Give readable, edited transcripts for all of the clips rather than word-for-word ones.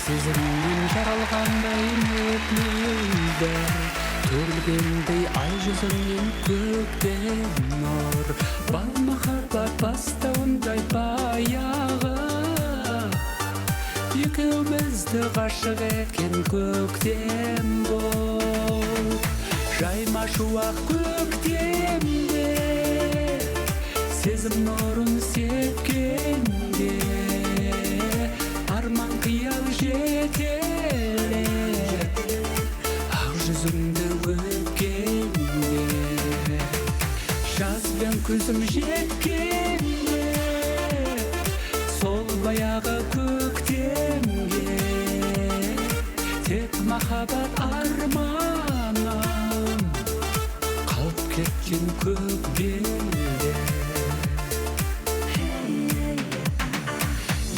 Сезімнен жаралғандай мөп-мөлдір, төгілгендей ай жүзіңнен көктен нұр. Бал махаббат бастауындай баяғы, екеумізді ғашық еткен көктем бол. Жайма шуақ көктемде, сезім нұрын сепкенде, арман қиял жетелеп, ақ жүзіңді өпкенде, жаз бен күзім жеткенде, сол баяғы көктемге, тек махаббат арманым қалып кеткен көк белде.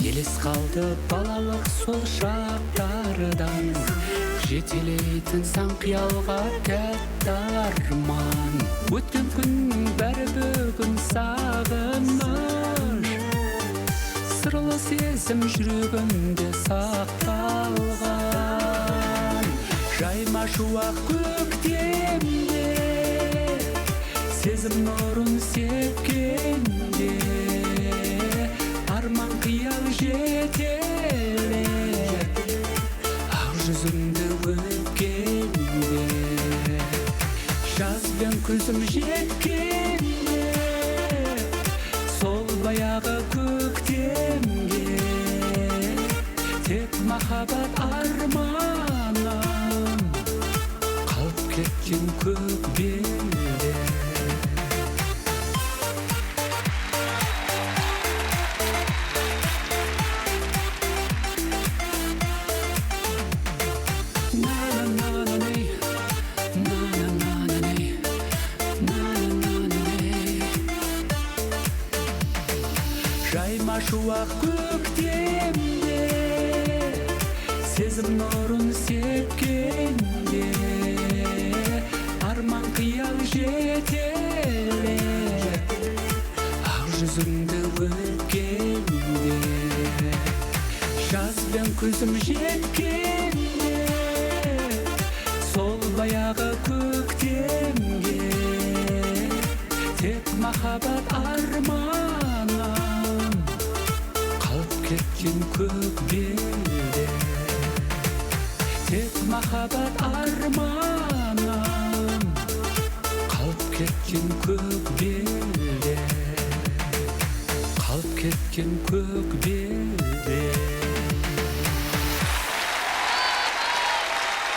Елес қалды балалық сол шақтардан, жетелейтін сан қиялға тәтті арман. Өткен күннің бәрі бүгін сағыныш, сырлы сезім жүрегімде сақталған. Жайма шуақ көктемде, сезім нұрын сепкенде, арман қиял жетелеп, ақ жүзіңді өпкенде, жаз бен күзім жеткенде, сол баяғы көктемге, тек махаббат арманым қалып кеткен көк белде. Жайма шуақ көктемде, сезім нұрын сепкенде, арман қиял жетелеп, ақ жүзіңді өпкенде, жаз бен күзім жеткенде, сол баяғы көктемге, тек махаббат арманым қалып кеткен көк белде. Тек махаббат арманым қалып кеткен көк белде, қалып кеткен көк белде.